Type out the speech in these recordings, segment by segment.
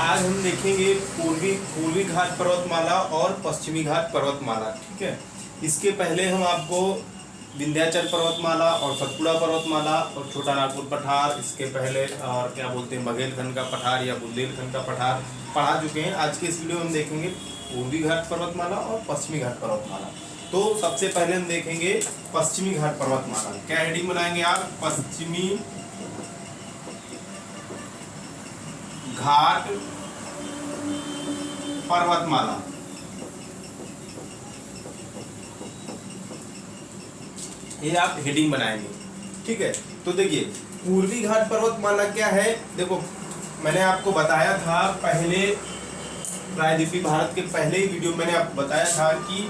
आज हम देखेंगे पूर्वी पूर्वी घाट पर्वतमाला और पश्चिमी घाट पर्वतमाला। ठीक है, इसके पहले हम आपको विंध्याचल पर्वतमाला और सतपुड़ा पर्वतमाला और छोटा नागपुर पठार, इसके पहले और क्या बोलते हैं बघेलखंड का पठार या बुंदेलखंड का पठार पढ़ा चुके हैं। आज के इस वीडियो में हम देखेंगे पूर्वी घाट पर्वतमाला और पश्चिमी घाट पर्वतमाला। तो सबसे पहले हम देखेंगे पश्चिमी घाट पर्वतमाला। क्या हेडिंग बनाएंगे आप? पश्चिमी घाट पर्वतमाला। ये आप हेडिंग बनाएंगे। ठीक है, तो देखिए पूर्वी घाट पर्वतमाला क्या है। देखो मैंने आपको बताया था पहले प्रायद्वीपीय भारत के पहले ही वीडियो मैंने आपको बताया था कि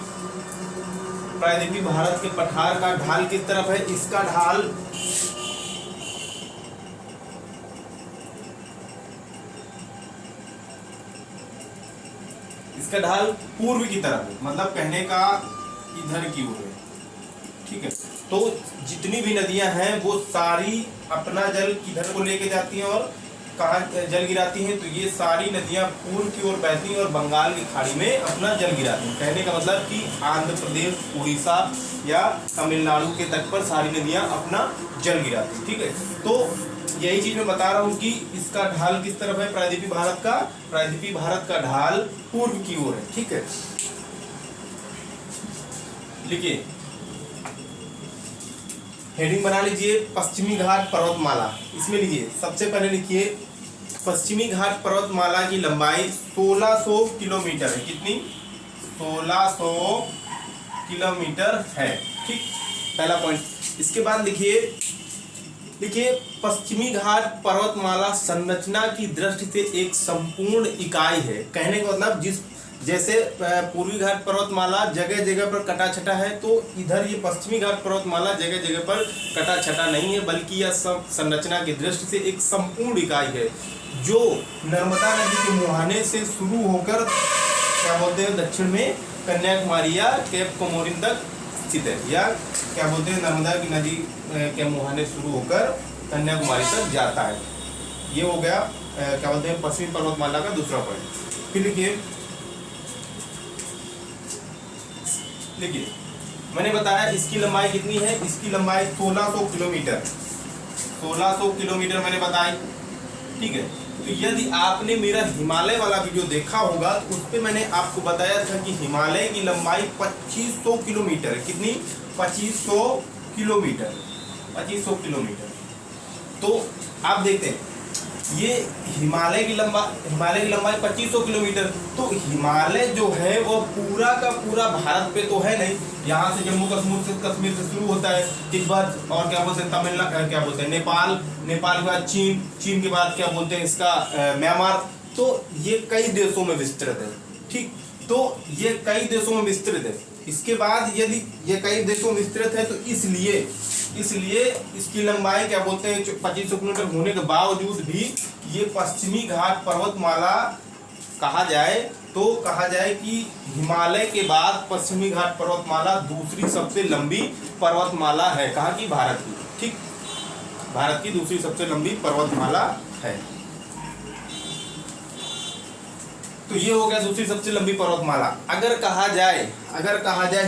प्रायद्वीपीय भारत के पठार का ढाल किस तरफ है। इसका ढाल पूर्व की तरफ है, मतलब कहने का इधर की ओर है। ठीक है, तो जितनी भी नदियां हैं वो सारी अपना जल किधर को लेके जाती हैं और कहाँ जल गिराती हैं। तो ये सारी नदियां पूर्व की ओर बहती हैं और बंगाल की खाड़ी में अपना जल गिराती हैं। कहने का मतलब कि आंध्र प्रदेश, उड़ीसा या तमिलनाडु के तट पर सारी नदियां अपना जल गिराती हैं। ठीक है, तो यही चीज मैं बता रहा हूँ कि इसका ढाल किस तरफ है प्रायद्वीपीय भारत का। प्रायद्वीपीय भारत का ढाल पूर्व की ओर है। ठीक है, लिखिए हेडिंग बना लीजिए पश्चिमी घाट पर्वतमाला। इसमें लीजिए सबसे पहले लिखिए पश्चिमी घाट पर्वतमाला की लंबाई 1600 किलोमीटर है। कितनी? 1600 किलोमीटर है। ठीक, पहला पॉइंट। इसके बाद लिखिए पश्चिमी घाट पर्वतमाला संरचना की दृष्टि से एक संपूर्ण इकाई है। कहने का मतलब जैसे पूर्वी घाट पर्वतमाला जगह जगह पर कटा छटा है, तो इधर ये पश्चिमी घाट पर्वतमाला जगह जगह पर कटा छटा नहीं है, बल्कि यह संरचना की दृष्टि से एक संपूर्ण इकाई है जो नर्मदा नदी के मुहाने से शुरू होकर क्या बोलते हैं दक्षिण में कन्याकुमारी या केप कोमोरिन तक स्थित है, या क्या बोलते हैं नर्मदा की नदी के मुहाने शुरू होकर कन्याकुमारी तक जाता है। ये हो गया क्या बोलते हैं पश्चिमी पर्वतमाला का दूसरा पॉइंट। फिर लिखिए मैंने बताया इसकी लंबाई कितनी है। इसकी लंबाई 1600 किलोमीटर 1600 किलोमीटर मैंने बताई। ठीक है, तो यदि आपने मेरा हिमालय वाला वीडियो देखा होगा तो उस पर मैंने आपको बताया था कि हिमालय की लंबाई 2500 किलोमीटर है। कितनी? 2500 किलोमीटर 2500 किलोमीटर। तो आप देखते हैं ये हिमालय की लंबाई 2500 किलोमीटर। तो हिमालय जो है वो पूरा का पूरा भारत पे तो है नहीं। यहाँ से जम्मू कश्मीर से शुरू होता है, तिब्बत और क्या बोलते हैं तमिलनाडु, क्या बोलते हैं नेपाल के बाद चीन के बाद क्या बोलते हैं इसका म्यांमार। तो ये कई देशों में विस्तृत है। ठीक, तो ये कई देशों में विस्तृत है। इसके बाद यदि ये कई देशों में विस्तृत है तो इसलिए इसकी लंबाई क्या बोलते हैं 2500 किलोमीटर होने के बावजूद भी ये पश्चिमी घाट पर्वतमाला कहा जाए कि हिमालय के बाद पश्चिमी घाट पर्वतमाला दूसरी सबसे लंबी पर्वतमाला है। कहाँ की? भारत की। ठीक, भारत की दूसरी सबसे लंबी पर्वतमाला है। तो ये हो गया दूसरी सबसे लंबी पर्वतमाला। अगर कहा जाए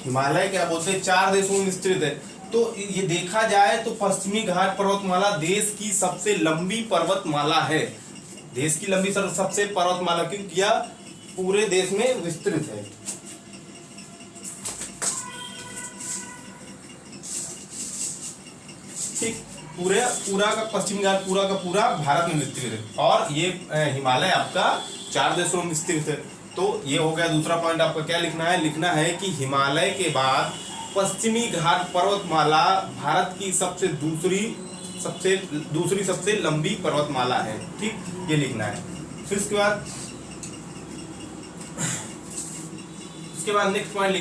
हिमालय क्या बोलते हैं 4 देशों में विस्तृत है, तो ये देखा जाए तो पश्चिमी घाट पर्वतमाला देश की सबसे लंबी पर्वतमाला है। देश की लंबी सबसे पर्वतमाला क्योंकि यह पूरे देश में विस्तृत है। ठीक, पूरा का पश्चिमी घाट पूरा का पूरा भारत में विस्तृत है और ये हिमालय आपका 4 देशों में विस्तृत है। तो ये हो गया दूसरा पॉइंट। आपका क्या लिखना है कि हिमालय के बाद पश्चिमी घाट पर्वतमाला भारत की दूसरी सबसे लंबी पर्वतमाला है। ठीक, ये लिखना है। फिर उसके बाद नेक्स्ट पॉइंट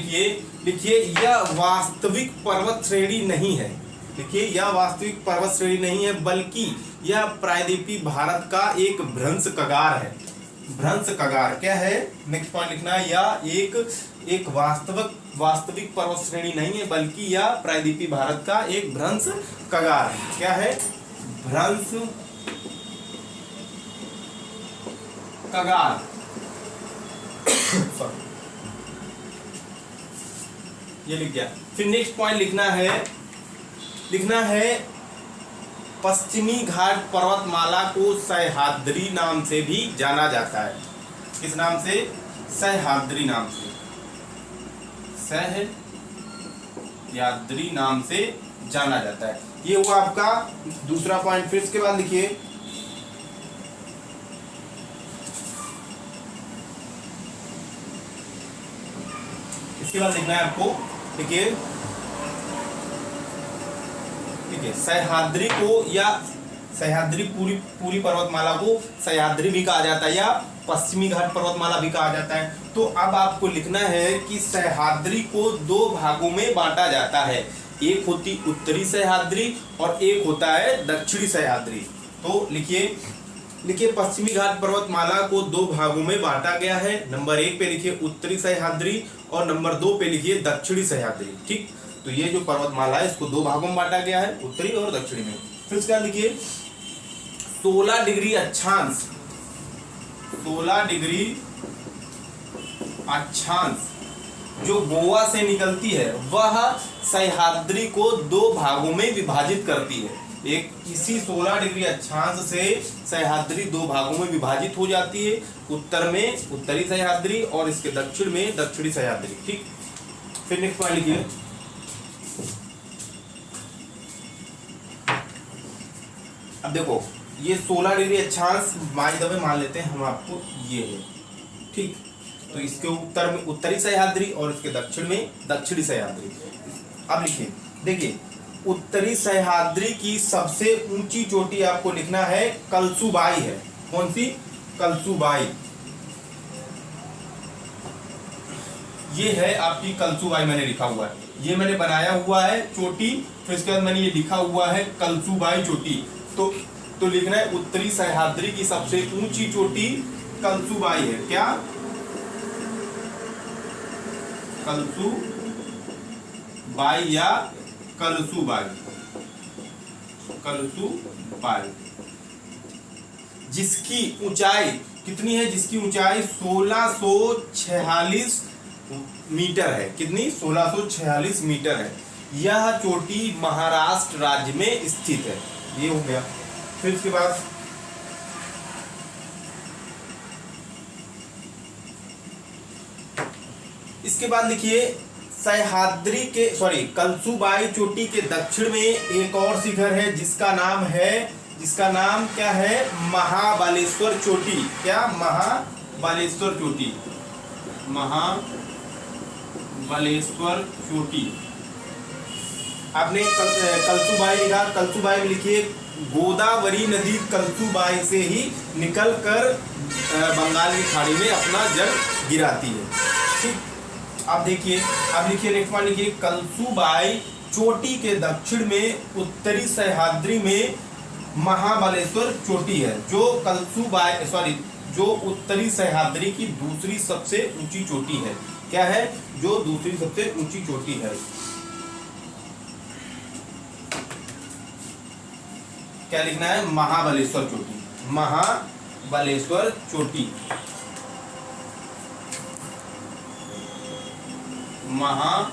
लिखिए यह वास्तविक पर्वत श्रेणी नहीं है। देखिए यह वास्तविक पर्वत श्रेणी नहीं है, बल्कि यह प्रायद्वीपीय भारत का एक भ्रंश कगार है। भ्रंश कगार क्या है? नेक्स्ट पॉइंट लिखना है, यह एक वास्तविक पर्वत श्रेणी नहीं है, बल्कि यह प्रायद्वीपीय भारत का एक भ्रंश कगार है। क्या है? भ्रंश कगार ये लिख गया। फिर नेक्स्ट पॉइंट लिखना है पश्चिमी घाट पर्वतमाला को सह्याद्री नाम से भी जाना जाता है। किस नाम से? सह्याद्री नाम से, सह्याद्री नाम से जाना जाता है। ये हुआ आपका दूसरा पॉइंट। फिर इसके बाद लिखिए लिखना है आपको, देखिए ठीक है, सह्याद्री को या सह्याद्री पूरी पर्वतमाला को सह्याद्री भी कहा जाता है या पश्चिमी घाट पर्वतमाला भी कहा जाता है। तो अब आपको लिखना है कि सह्याद्री को दो भागों में बांटा जाता है, एक होती उत्तरी सह्याद्री और एक होता है दक्षिणी सह्याद्री। तो लिखिए पश्चिमी घाट पर्वतमाला को दो भागों में बांटा गया है। नंबर 1 पे लिखिए उत्तरी सह्याद्री और नंबर 2 पे लिखिए दक्षिणी सह्याद्री। ठीक, तो ये जो पर्वतमाला है इसको दो भागों में बांटा गया है, उत्तरी और दक्षिणी में। फिर इसका लिखिए 16 डिग्री अक्षांश, 16 डिग्री अक्षांश जो गोवा से निकलती है वह सह्याद्री को दो भागों में विभाजित करती है। एक इसी 16 डिग्री अक्षांश से सह्याद्री दो भागों में विभाजित हो जाती है, उत्तर में उत्तरी सह्याद्री और इसके दक्षिण में दक्षिणी सह्याद्री। ठीक, फिर नेक्स्ट पॉइंट लिखिए अब देखो ये 16 डिग्री अक्षांश बाय द वे मान लेते हैं हम आपको ये है। ठीक, तो इसके उत्तर में उत्तरी सह्याद्री और इसके दक्षिण में दक्षिणी सह्याद्री। अब लिखिए, देखिए उत्तरी सह्याद्री की सबसे ऊंची चोटी आपको लिखना है कलसुबाई है। कौन सी? कलसुबाई। ये है आपकी कलसुबाई, मैंने लिखा हुआ है, ये मैंने बनाया हुआ है चोटी। फिर इसके बाद मैंने ये लिखा हुआ है कलसुबाई चोटी। तो लिखना है उत्तरी सह्याद्री की सबसे ऊंची चोटी कलसुबाई है। क्या? कलसुबाई या कलसुबाई, कलसुबाई, जिसकी ऊंचाई कितनी है? जिसकी ऊंचाई 1646 मीटर है। कितनी? 1646 मीटर है। यह चोटी महाराष्ट्र राज्य में स्थित है। ये हो गया। फिर इसके बाद लिखिए सह्याद्री के कलसुबाई चोटी के दक्षिण में एक और शिखर है जिसका नाम क्या है? महाबलेश्वर चोटी। क्या? महाबलेश्वर चोटी, महाबलेश्वर चोटी। आपने कलसुबाई लिखा, कलसुबाई में लिखिए गोदावरी नदी कलसुबाई से ही निकलकर बंगाल की खाड़ी में अपना जल गिराती है। ठीक, अब देखिए, अब लिखिए नेक्स्ट वन लिखिए कलसुबाई चोटी के दक्षिण में उत्तरी सह्याद्री में महाबलेश्वर चोटी है, जो उत्तरी सह्याद्री की दूसरी सबसे ऊंची चोटी है। क्या है? जो दूसरी सबसे ऊंची चोटी है। क्या लिखना है? महाबलेश्वर चोटी, महाबलेश्वर चोटी, महाबलेश्वर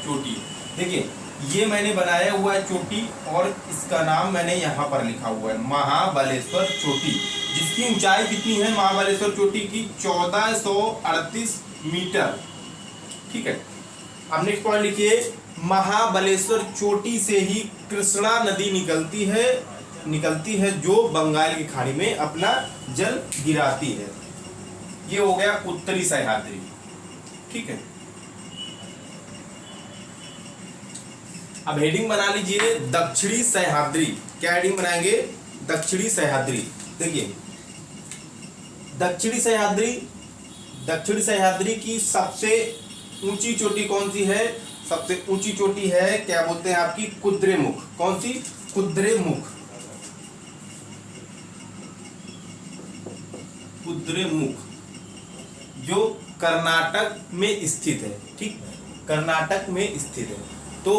चोटी। देखिए ये मैंने बनाया हुआ है चोटी और इसका नाम मैंने यहाँ पर लिखा हुआ है महाबलेश्वर चोटी, जिसकी ऊंचाई कितनी है महाबलेश्वर चोटी की? 1438 मीटर। ठीक है, अब नेक्स्ट पॉइंट लिखिए महाबलेश्वर चोटी से ही कृष्णा नदी निकलती है जो बंगाल की खाड़ी में अपना जल गिराती है। ये हो गया उत्तरी सह्याद्री। ठीक है, अब हेडिंग बना लीजिए दक्षिणी सह्याद्री। क्या हेडिंग बनाएंगे? दक्षिणी सह्याद्री। देखिए दक्षिणी सह्याद्री की सबसे ऊंची चोटी कौन सी है? सबसे ऊंची चोटी है, क्या बोलते हैं आपकी? कुद्रेमुख। कौन सी? कुद्रेमुख, जो कर्नाटक में स्थित है। ठीक, कर्नाटक में स्थित है। तो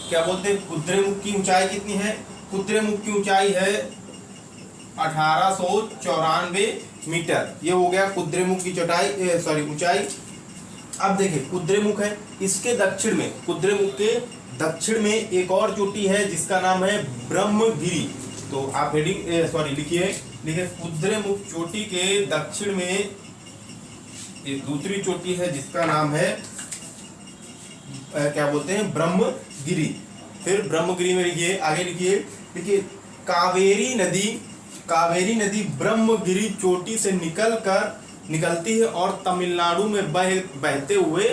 क्या बोलते हैं? कुद्रेमुख की ऊंचाई कितनी है? कुद्रेमुख की ऊंचाई है 1894 मीटर। ये हो गया कुद्रेमुख की ऊंचाई। अब देखिए कुद्रेमुख है, इसके दक्षिण में, कुद्रेमुख के दक्षिण में एक और चोटी है जिसका नाम है ब्रह्मगिरी। तो आप हेडिंग लिखिए कुद्रेमुख चोटी के दक्षिण में एक दूसरी चोटी है जिसका नाम है क्या बोलते हैं, ब्रह्मगिरी। फिर ब्रह्मगिरी में लिखिए, आगे लिखिए कावेरी नदी ब्रह्मगिरी चोटी से निकलती है और तमिलनाडु में बहते हुए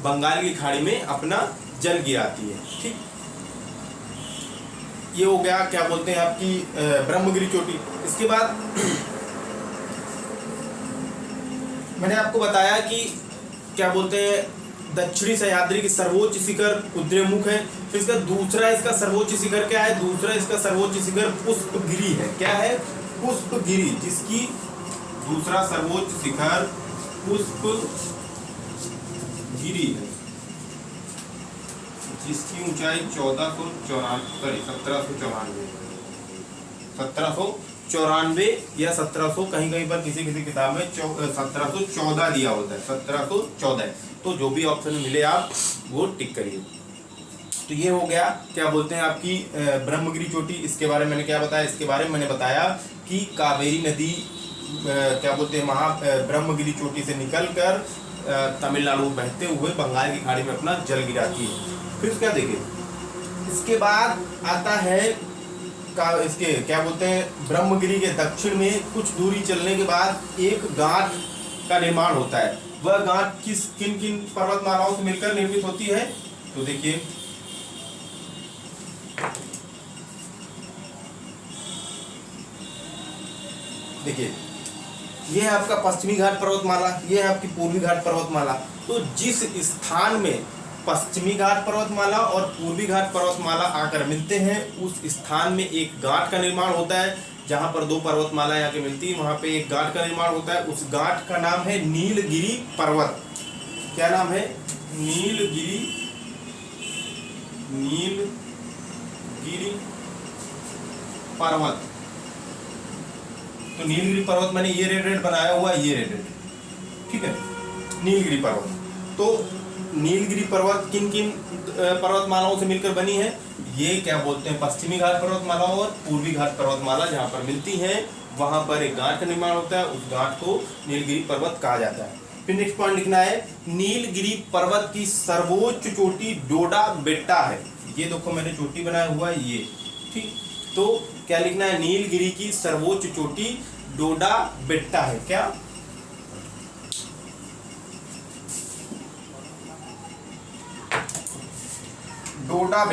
बंगाल की खाड़ी में अपना जल गिराती है। ठीक, ये हो गया क्या बोलते हैं आपकी ब्रह्मगिरी चोटी। इसके बाद मैंने आपको बताया कि क्या बोलते हैं दक्षिणी सह्याद्री की सर्वोच्च शिखर कुद्रेमुख है। फिर इसका दूसरा इसका सर्वोच्च शिखर क्या है, दूसरा इसका सर्वोच्च शिखर पुष्पगिरी है। क्या है, पुष्पगिरी, जिसकी दूसरा सर्वोच्च शिखर पुष्पगिरी है, जिसकी ऊंचाई 1794 या 1700, कहीं पर किसी किताब में 1714 दिया होता है, 1714। तो जो भी ऑप्शन मिले आप वो टिक करिए। तो ये हो गया क्या बोलते हैं आपकी ब्रह्मगिरी चोटी। इसके बारे में मैंने क्या बताया, इसके बारे में मैंने बताया कि कावेरी नदी क्या बोलते हैं ब्रह्मगिरी चोटी से निकलकर तमिलनाडु में बहते हुए बंगाल की खाड़ी में अपना जल गिराती है। फिर क्या देखिए, इसके बाद आता है इसके क्या बोलते हैं ब्रह्मगिरी के दक्षिण में कुछ दूरी चलने के बाद एक गांठ का निर्माण होता है। वह गांठ किन किन पर्वतमालाओं से मिलकर निर्मित होती है, तो देखिए ये है आपका पश्चिमी घाट पर्वतमाला, ये है आपकी पूर्वी घाट पर्वतमाला। तो जिस स्थान में पश्चिमी घाट पर्वतमाला और पूर्वी घाट पर्वतमाला आकर मिलते हैं उस स्थान में एक गांठ का निर्माण होता है। जहां पर दो पर्वतमालाएं आके मिलती है वहां पे एक गांठ का निर्माण होता है। उस गांठ का नाम है नीलगिरी पर्वत। क्या नाम है, नीलगिरी पर्वत। तो नीलगिरी पर्वत मैंने ये रेड बनाया हुआ है, ये रेड, ठीक है, नीलगिरी पर्वत। तो नीलगिरी पर्वत किन किन पर्वतमालाओं से मिलकर बनी है, ये क्या बोलते हैं पश्चिमी घाट पर्वतमाला और पूर्वी घाट पर्वतमाला जहां पर मिलती हैं वहां पर एक गांठ का निर्माण होता है। उस गांठ को नीलगिरी पर्वत कहा जाता है। फिर नेक्स्ट पॉइंट लिखना है, नीलगिरी पर्वत की सर्वोच्च चोटी डोडा बेट्टा है। ये देखो मैंने चोटी बनाया हुआ है ये, ठीक। तो क्या लिखना है, नीलगिरी की सर्वोच्च चोटी डोडा बेट्टा है। क्या, डोडा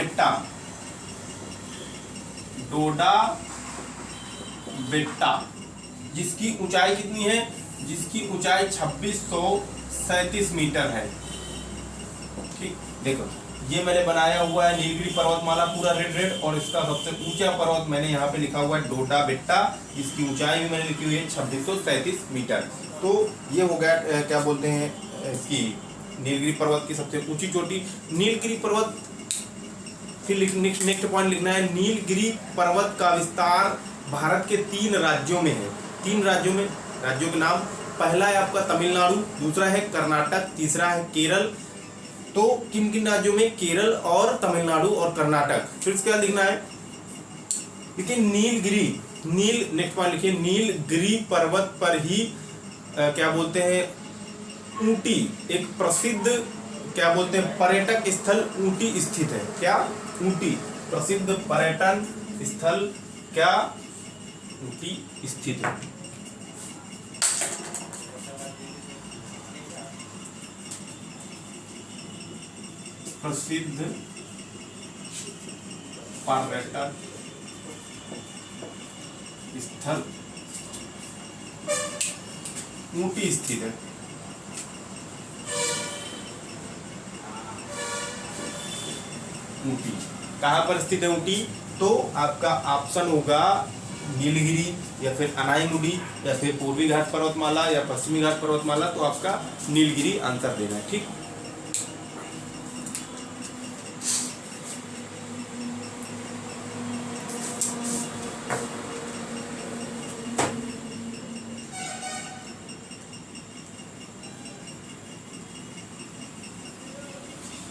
बेट्टा, जिसकी ऊंचाई कितनी है, जिसकी ऊंचाई 2637 मीटर है। ठीक, देखो ये मैंने बनाया हुआ है नीलगिरी पर्वतमाला पूरा रेड, और इसका सबसे ऊंचा पर्वत मैंने यहाँ पे लिखा हुआ है डोडा बेट्टा, जिसकी ऊंचाई भी मैंने लिखी हुई है 2637 मीटर। तो ये हो गया क्या बोलते हैं इसकी नीलगिरी पर्वत की सबसे ऊंची चोटी नीलगिरी पर्वत। फिर नेक्स्ट पॉइंट लिखना है, नीलगिरी पर्वत का विस्तार भारत के 3 राज्यों में है। 3 राज्यों के नाम, पहला है आपका तमिलनाडु, दूसरा है कर्नाटक, तीसरा है केरल। तो किन किन राज्यों में, केरल और तमिलनाडु और कर्नाटक। फिर इसके बाद लिखना है, देखिए नेक्स्ट पॉइंट लिखिए, नीलगिरी पर्वत पर ही क्या बोलते हैं ऊटी, एक प्रसिद्ध क्या बोलते हैं पर्यटक स्थल ऊटी स्थित है। क्या, ऊटी प्रसिद्ध पर्यटन स्थल क्या, ऊटी स्थित है। प्रसिद्ध पर्यटन स्थल ऊटी स्थित है। ऊटी कहाँ पर स्थित है ऊटी, तो आपका ऑप्शन होगा नीलगिरी या फिर अनाईमुडी या फिर पूर्वी घाट पर्वतमाला या पश्चिमी घाट पर्वतमाला। तो आपका नीलगिरी आंसर देना है, ठीक।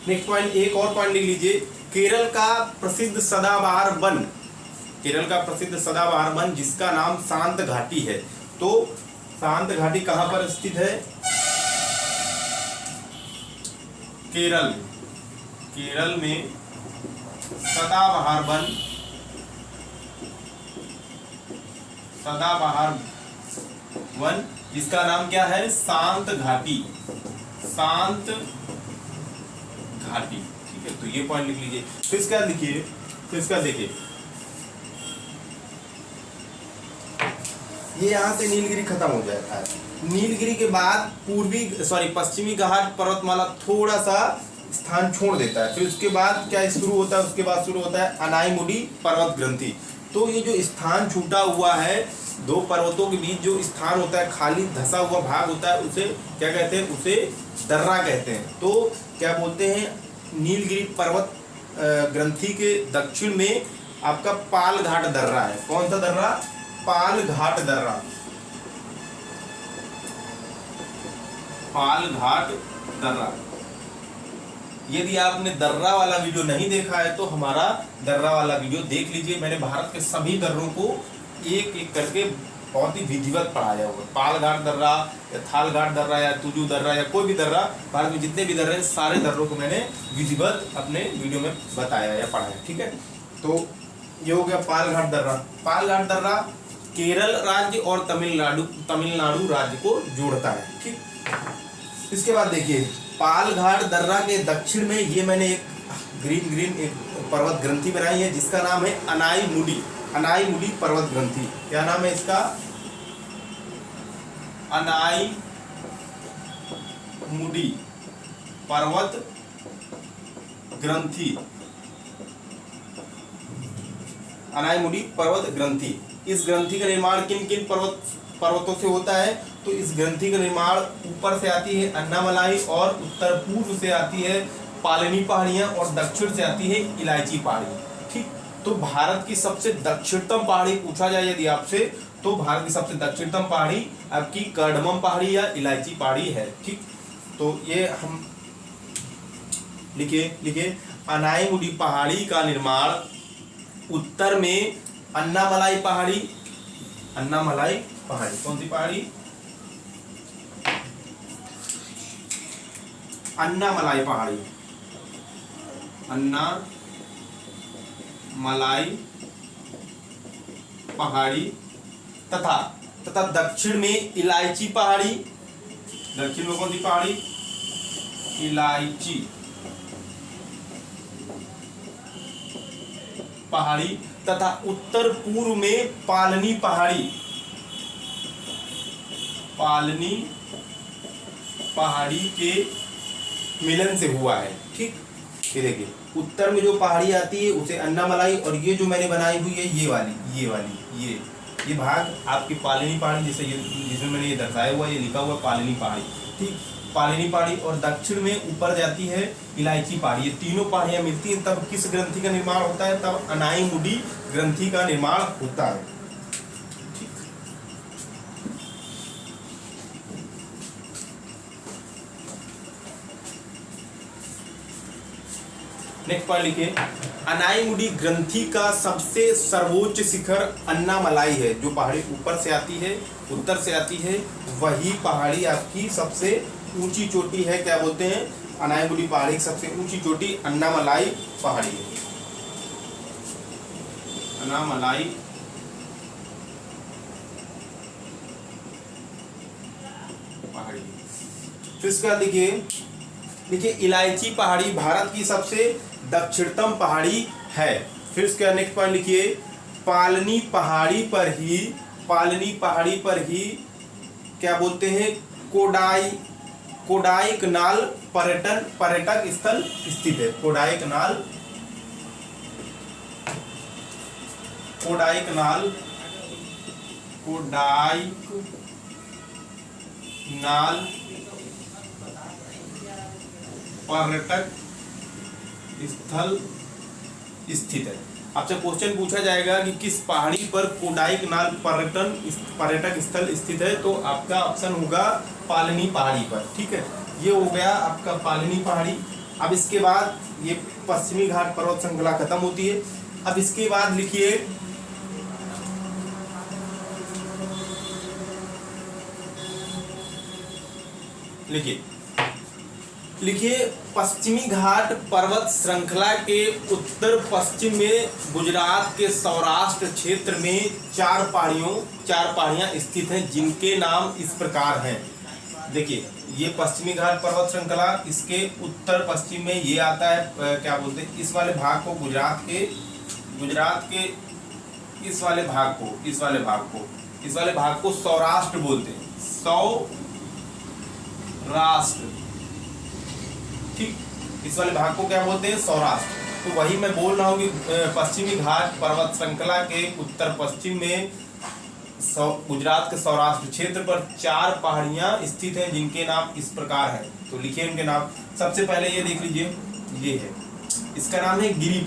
नेक्स्ट पॉइंट, एक और पॉइंट लिख लीजिए, केरल का प्रसिद्ध सदाबहार वन, केरल का प्रसिद्ध सदाबहार वन जिसका नाम शांत घाटी है। तो शांत घाटी कहां पर स्थित है? केरल, केरल में सदाबहार वन, सदाबहार वन जिसका नाम क्या है? शांत घाटी, शांत घाटी। ठीक है, तो ये पॉइंट लिख लीजिए। फिर इसका लिखिए, फिर इसका देखिए, ये यहां से नीलगिरी खत्म हो जाता है। नीलगिरी के बाद पश्चिमी घाट पर्वतमाला थोड़ा सा स्थान छोड़ देता है। फिर उसके बाद क्या शुरू होता है? उसके बाद शुरू होता है अनाईमुडी पर्वत ग्रंथि। तो ये जो स्थान छूटा हुआ है, दो पर्वतों के बीच जो स्थान होता है, खाली धंसा हुआ भाग होता है, उसे क्या कहते हैं? उसे दर्रा कहते हैं। तो क्या बोलते हैं? नीलगिरी पर्वत ग्रंथि के दक्षिण में आपका पाल घाट दर्रा है। कौन सा दर्रा? पाल घाट दर्रा, पाल घाट दर्रा। यदि आपने दर्रा वाला वीडियो नहीं देखा है तो हमारा दर्रा वाला वीडियो देख लीजिए। मैंने भारत के सभी दर्रों को एक एक करके बहुत ही विधिवत पढ़ाया हुआ। पाल घाट दर्रा या थाल घाट दर्रा या तुजू दर्रा या कोई भी दर्रा, भारत में जितने भी दर्रे हैं सारे दर्रों को मैंने विधिवत अपने वीडियो में बताया या पढ़ाया। ठीक है, तो ये हो गया पाल घाट दर्रा। पाल घाट दर्रा केरल राज्य और तमिलनाडु राज्य को जोड़ता है। ठीक, इसके बाद देखिए, पाल घाट दर्रा के दक्षिण में ये मैंने एक ग्रीन एक पर्वत ग्रंथि बनाई है जिसका नाम है अनाईमुडी, अनाईमुडी पर्वत ग्रंथि। क्या नाम है इसका? अनाईमुडी पर्वत ग्रंथि, अनाईमुडी पर्वत ग्रंथि। इस ग्रंथि का निर्माण किन किन पर्वतों से होता है? तो इस ग्रंथि का निर्माण ऊपर से आती है अन्नामलाई और उत्तर पूर्व से आती है पालनी पहाड़ियां और दक्षिण से आती है इलायची पहाड़ी। ठीक, तो भारत की सबसे दक्षिणतम पहाड़ी पूछा जाए यदि आपसे, तो भारत की सबसे दक्षिणतम पहाड़ी आपकी कर्डमम पहाड़ी या इलायची पहाड़ी है। ठीक, तो ये हम लिखे अनाईमुडी पहाड़ी का निर्माण उत्तर में अन्नामलाई पहाड़ी, अन्नामलाई पहाड़ी, कौन सी पहाड़ी? अन्नामलाई पहाड़ी, अन्नामलाई पहाड़ी तथा दक्षिण में इलायची पहाड़ी। दक्षिण में कौन सी पहाड़ी? इलायची पहाड़ी तथा उत्तर पूर्व में पालनी पहाड़ी, पालनी पहाड़ी के मिलन से हुआ है। ठीक, ये देखिए उत्तर में जो पहाड़ी आती है उसे अन्नामलाई, और ये जो मैंने बनाई हुई है ये वाली ये भाग आपकी पालनी पहाड़ी, जैसे ये जिसमें मैंने ये दर्शाया हुआ, ये लिखा हुआ पालनी पहाड़ी। ठीक, पालनी पहाड़ी, और दक्षिण में ऊपर जाती है इलायची पहाड़ी। ये तीनों पहाड़ियां मिलती हैं तब किस ग्रंथि का निर्माण होता है? तब अनाईमुडी ग्रंथि का निर्माण होता है। ठीक, नेक्स्ट पॉइंट लिखिए, अनाईमुडी ग्रंथि का सबसे सर्वोच्च शिखर अन्नामलाई है। जो पहाड़ी ऊपर से आती है, उत्तर से आती है, वही पहाड़ी आपकी सबसे ऊंची चोटी है। क्या बोलते हैं? अनाईमुडी पहाड़ी की सबसे ऊंची चोटी अन्नामलाई पहाड़ी है, अन्नामलाई पहाड़ी। फिर इसका देखिए इलायची पहाड़ी भारत की सबसे दक्षिणतम पहाड़ी है। फिर इसका नेक्स्ट पॉइंट लिखिए, पालनी पहाड़ी पर ही क्या बोलते हैं? कोडाईकनाल पर्यटक स्थल स्थित है। कोडाईकनाल पर्यटक स्थल स्थित है। आपसे क्वेश्चन पूछा जाएगा कि किस पहाड़ी पर कोडाईकनाल पर्यटक स्थल स्थित है, तो आपका ऑप्शन होगा पालनी पहाड़ी पर। ठीक है, ये हो गया आपका पालनी पहाड़ी। अब इसके बाद ये पश्चिमी घाट पर्वत श्रृंखला खत्म होती है। अब इसके बाद लिखिए लिखिए पश्चिमी घाट पर्वत श्रृंखला के उत्तर पश्चिम में गुजरात के सौराष्ट्र क्षेत्र में चार पहाड़ियां स्थित हैं जिनके नाम इस प्रकार हैं। देखिए ये पश्चिमी घाट पर्वत श्रृंखला, इसके उत्तर पश्चिम में ये आता है क्या बोलते हैं, इस वाले भाग को गुजरात के इस वाले भाग को सौराष्ट्र बोलते हैं, सौराष्ट्र। ठीक, इस वाले भाग को क्या बोलते हैं, सौराष्ट्र। तो वही मैं बोल रहा हूँ कि पश्चिमी घाट पर्वत श्रृंखला के उत्तर पश्चिम में गुजरात के सौराष्ट्र क्षेत्र पर चार पहाड़ियां स्थित हैं जिनके नाम इस प्रकार हैं। तो लिखिए उनके नाम। सबसे पहले ये देख लीजिए, ये है, इसका नाम है गिरी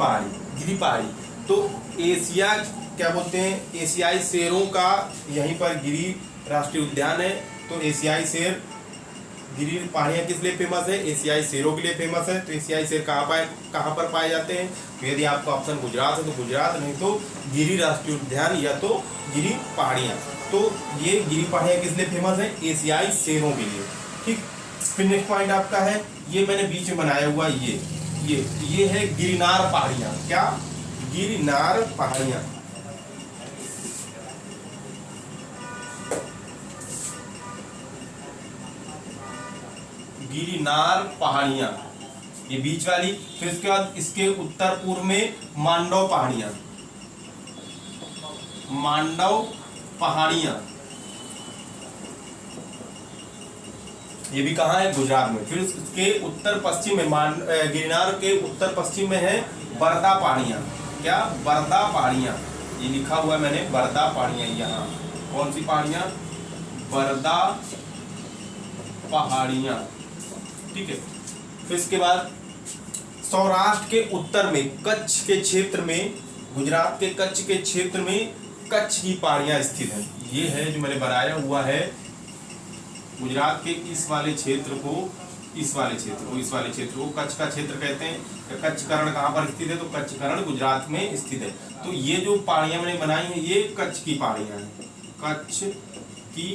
पहाड़ी। तो एशिया क्या बोलते हैं, एशियाई शेरों का यहीं पर गिरी राष्ट्रीय उद्यान है। तो एशियाई शेर, गिरी पहाड़ियां किस लिए फेमस है, एशियाई शेरों के लिए फेमस है। तो एशियाई शेर कहाँ पर पाए जाते हैं, तो यदि आपका ऑप्शन गुजरात है तो गुजरात, नहीं तो गिरी राष्ट्रीय उद्यान या तो गिरी पहाड़ियां। तो ये गिरी पहाड़ियां किस लिए फेमस है, एशियाई शेरों के लिए। ठीक, फिर नेक्स्ट पॉइंट आपका है, ये मैंने बीच में बनाया हुआ ये है गिरनार पहाड़ियां। क्या, गिरनार पहाड़ियां। गिरनार पहाड़ियां, ये बीच वाली। फिर उसके बाद इसके उत्तर पूर्व में मांडव पहाड़ियां, ये भी कहाँ है, गुजरात में। फिर इसके उत्तर पश्चिम में गिरनार के उत्तर पश्चिम में है बरदा पहाड़ियां। क्या, बरदा पहाड़ियां, ये लिखा हुआ है मैंने, बरदा पहाड़ियां। यहाँ कौन सी पहाड़ियां, बरदा पहाड़ियां। ठीक है। फिर इसके बाद सौराष्ट्र के उत्तर में कच्छ के क्षेत्र में, गुजरात के कच्छ के क्षेत्र में कच्छ की पहाड़ियां स्थित हैं। ये है जो मैंने बनाया हुआ है, गुजरात के इस वाले क्षेत्र को कच्छ का क्षेत्र कहते हैं। कच्छकरण कहाँ पर स्थित है, तो कच्छकरण गुजरात में स्थित है। तो ये जो पहाड़ियां मैंने बनाई हैं ये कच्छ की पहाड़ियां हैं, कच्छ की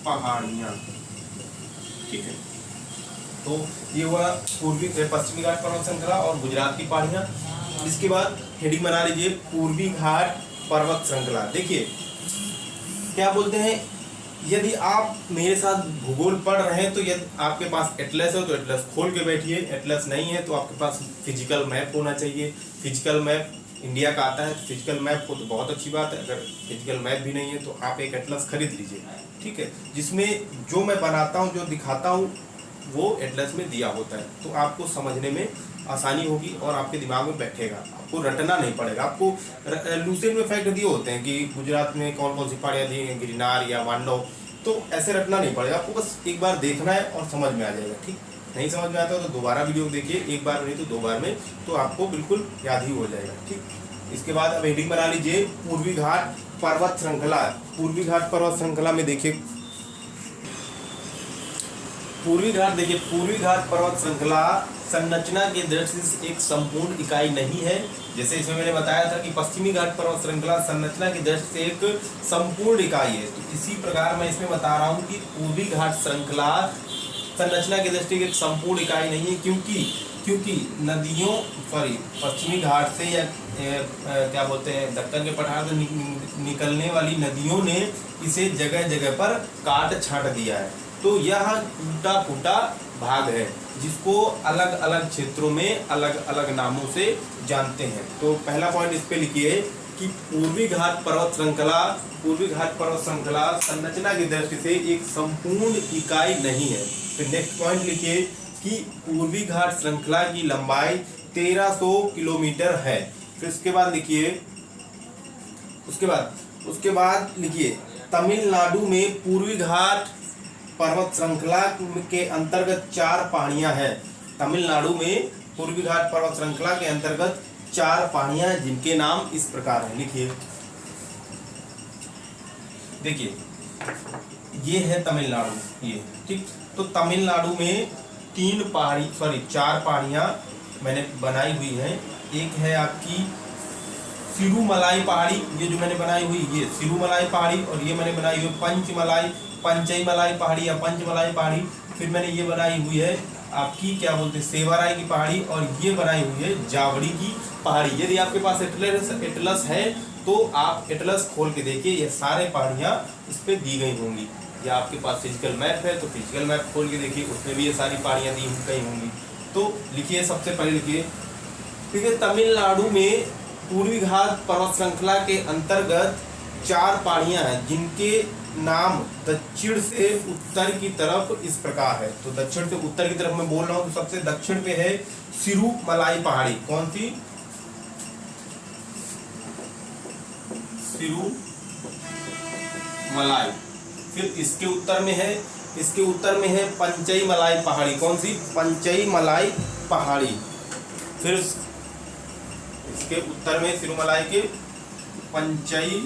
पहाड़ियां। ठीक है, तो ये हुआ पूर्वी पश्चिमी घाट पर्वत श्रृंखला और गुजरात की पहाड़ियां। इसके बाद हेडिंग बना लीजिए पूर्वी घाट पर्वत श्रृंखला। देखिए क्या बोलते हैं, यदि आप मेरे साथ भूगोल पढ़ रहे हैं तो यदि आपके पास एटलस है तो एटलस खोल के बैठिए, एटलस नहीं है तो आपके पास फिजिकल मैप होना चाहिए। फिजिकल मैप इंडिया का आता है, फिजिकल मैप हो तो बहुत अच्छी बात है। अगर फिजिकल मैप भी नहीं है तो आप एक एटलस खरीद लीजिए। ठीक है, जिसमें जो मैं बनाता हूँ, जो दिखाता हूँ वो एटलस में दिया होता है, तो आपको समझने में आसानी होगी और आपके दिमाग में बैठेगा, आपको रटना नहीं पड़ेगा। आपको लूसेंट में फैक्ट दिए होते हैं कि गुजरात में कौन कौन सी पहाड़ियाँ दी हैं, गिरनार या मांडव, तो ऐसे रटना नहीं पड़ेगा, आपको बस एक बार देखना है और समझ में आ जाएगा। ठीक, नहीं समझ में आता तो दोबारा वीडियो देखिए, एक बार नहीं तो दो बार में, तो आपको बिल्कुल याद ही हो जाएगा। ठीक, इसके बाद अब हेडिंग बना लीजिए पूर्वी घाट पर्वत श्रृंखला। पूर्वी घाट पर्वत श्रृंखला में देखिए पूर्वी घाट पर्वत श्रृंखला संरचना के दृष्टि से एक संपूर्ण इकाई नहीं है। जैसे इसमें मैंने बताया था कि पश्चिमी घाट पर्वत श्रृंखला संरचना की दृष्टि से एक संपूर्ण इकाई है, तो इसी प्रकार मैं इसमें बता रहा हूँ कि पूर्वी घाट श्रृंखला संरचना की दृष्टि से एक संपूर्ण इकाई नहीं है, क्योंकि नदियों पश्चिमी घाट से या क्या बोलते हैं दक्कन के पठार से निकलने वाली नदियों ने इसे जगह जगह पर काट छांट दिया है। तो यह टूटा फूटा भाग है जिसको अलग अलग क्षेत्रों में अलग अलग नामों से जानते हैं। तो पहला पॉइंट इस पे लिखिए कि पूर्वी घाट पर्वत श्रृंखला संरचना की दृष्टि से एक संपूर्ण इकाई नहीं है। फिर नेक्स्ट पॉइंट लिखिए कि पूर्वी घाट श्रृंखला की लंबाई 1300 किलोमीटर है। फिर उसके बाद लिखिए तमिलनाडु में पूर्वी घाट पर्वत श्रृंखला के अंतर्गत 4 पहाड़ियां हैं। तमिलनाडु में पूर्वी घाट पर्वत श्रृंखला के अंतर्गत 4 पहाड़ियां हैं जिनके नाम इस प्रकार हैं। लिखिए, देखिए ये है तमिलनाडु, ये ठीक। तो तमिलनाडु में चार पहाड़ियाँ मैंने बनाई हुई हैं। एक है आपकी सिरूमलाई पहाड़ी, ये जो मैंने बनाई हुई ये सिरूमलाई पहाड़ी, और ये मैंने बनाई हुई पंचईमलाई पहाड़ी या पंचमलाई पहाड़ी। फिर मैंने ये बनाई हुई है आपकी क्या बोलते हैं सेवाराय की पहाड़ी, और ये बनाई हुई है जावड़ी की पहाड़ी। यदि आपके पास एटलस है तो आप एटलस खोल के देखिए, ये सारे पहाड़ियाँ इस पर दी गई होंगी। या आपके पास फिजिकल मैप है तो फिजिकल मैप खोल के देखिए, उसमें भी ये सारी पहाड़ियाँ दी गई होंगी। तो लिखिए, सबसे पहले लिखिए, ठीक है, तमिलनाडु में पूर्वी घाट पर्वत श्रृंखला के अंतर्गत 4 पहाड़ियाँ हैं जिनके नाम दक्षिण से उत्तर की तरफ इस प्रकार है। तो दक्षिण से उत्तर की तरफ मैं बोल रहा हूँ, तो सबसे दक्षिण पे है सिरूमलाई पहाड़ी। कौन सी? सिरूमलाई। फिर इसके उत्तर में है पंचईमलाई पहाड़ी। कौन सी? पंचईमलाई पहाड़ी। फिर इसके उत्तर में सिरूमलाई के पंचईमलाई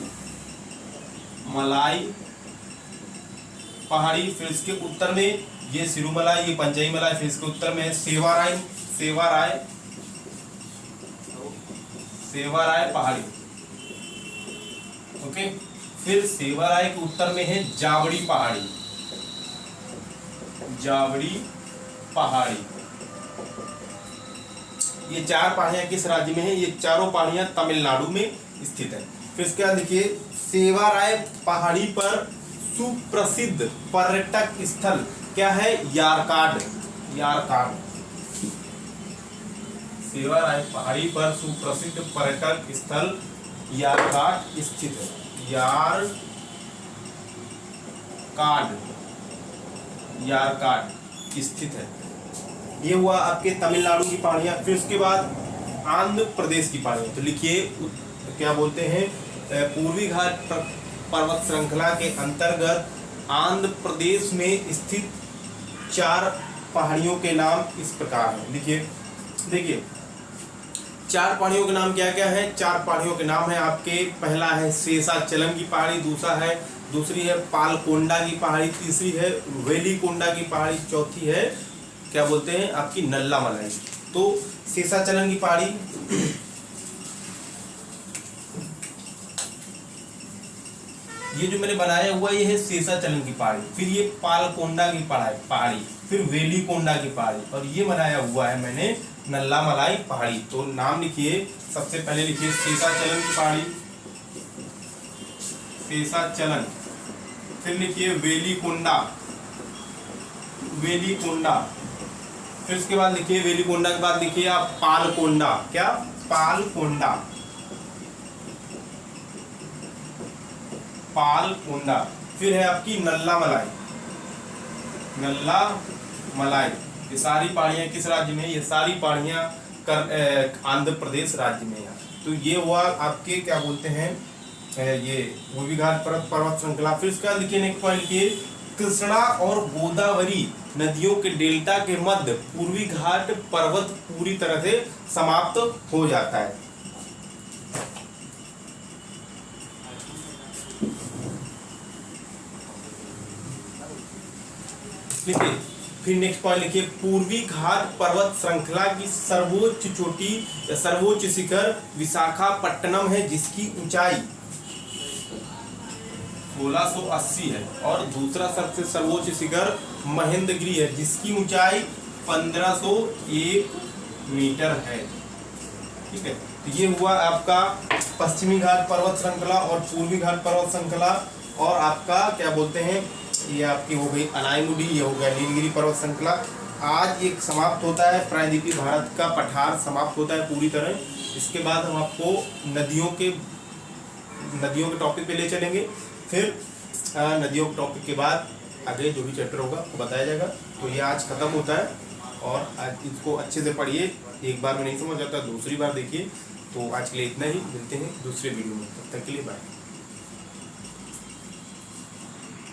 पहाड़ी। फिर इसके उत्तर में ये सिरूमलाई, ये पंचईमलाई। फिर इसके उत्तर में है सेवाराय पहाड़ी। ओके। फिर सेवाराय के उत्तर में है जावड़ी पहाड़ी। ये 4 पहाड़ियाँ किस राज्य में है? ये चारों पहाड़ियाँ तमिलनाडु में स्थित है। फिर इसके बाद देखिए, सेवाराय पहाड़ी पर सुप्रसिद्ध पर्यटक स्थल क्या है? यारकाड। सेवाराय पहाड़ी पर सुप्रसिद्ध पर्यटक स्थल यारकाड स्थित है। यारकाड स्थित है। ये हुआ आपके तमिलनाडु की पहाड़ियाँ। फिर उसके बाद आंध्र प्रदेश की पहाड़ियाँ। तो लिखिए, क्या बोलते हैं, पूर्वी घाट पर्वत श्रृंखला के अंतर्गत आंध्र प्रदेश में स्थित 4 पहाड़ियों के नाम इस प्रकार हैं। लिखिए, देखिए 4 पहाड़ियों के नाम क्या क्या है? 4 पहाड़ियों के नाम है आपके, पहला है शेषाचलम की पहाड़ी, दूसरी है पालकोंडा की पहाड़ी, तीसरी है वेलिकोंडा की पहाड़ी, चौथी है क्या बोलते हैं आपकी नल्लामलाई। तो शेषाचलम की पहाड़ी, ये जो मैंने बनाया हुआ ये है शेषाचलम की पहाड़ी। फिर ये पालकोंडा की पहाड़ी, फिर वेलिकोंडा की पहाड़ी, और ये बनाया हुआ है मैंने नल्लामलाई पहाड़ी। तो नाम लिखिए, सबसे पहले लिखिए शेषाचलम की पहाड़ी, शेषाचलम। फिर लिखिए वेलिकोंडा। फिर उसके बाद लिखिए वेलिकोंडा के बाद लिखिए आप पालकोंडा। क्या? पालकोंडा। फिर है आपकी नल्लामलाई। ये सारी पहाड़ियाँ किस राज्य में? ये सारी पहाड़ियाँ आंध्र प्रदेश राज्य में है। तो ये हुआ आपके क्या बोलते हैं ये पूर्वी घाट पर्वत श्रृंखला। फिर इसका लिखिए नेक्स्ट पॉइंट लिखिए, कृष्णा और गोदावरी नदियों के डेल्टा के मध्य पूर्वी घाट पर्वत पूरी तरह से समाप्त हो जाता है। लिखिए, फिर नेक्स्ट पॉइंट लिखिए, पूर्वी घाट पर्वत श्रृंखला की सर्वोच्च चोटी या सर्वोच्च शिखर विशाखापट्टनम है, जिसकी ऊंचाई 1680 है, और दूसरा सबसे सर्वोच्च शिखर महेंद्रगिरी है, जिसकी ऊंचाई 1501 मीटर है। ठीक है, तो ये हुआ आपका पश्चिमी घाट पर्वत श्रृंखला और पूर्वी घाट पर्वत श्रृंखला। और आपका क्या बोलते हैं ये आपकी हो गई अनाईमुडी, ये हो गया नीलगिरी पर्वत श्रृंखला। आज एक समाप्त होता है, प्रायद्वीपीय भारत का पठार समाप्त होता है पूरी तरह। इसके बाद हम आपको नदियों के टॉपिक पे ले चलेंगे। फिर नदियों के टॉपिक के बाद आगे जो भी चैप्टर होगा वो बताया जाएगा। तो ये आज खत्म होता है, और आज इसको अच्छे से पढ़िए। एक बार में नहीं समझ आता, दूसरी बार देखिए। तो आज के लिए इतना ही, मिलते हैं दूसरे वीडियो में, तब तक के लिए बाय।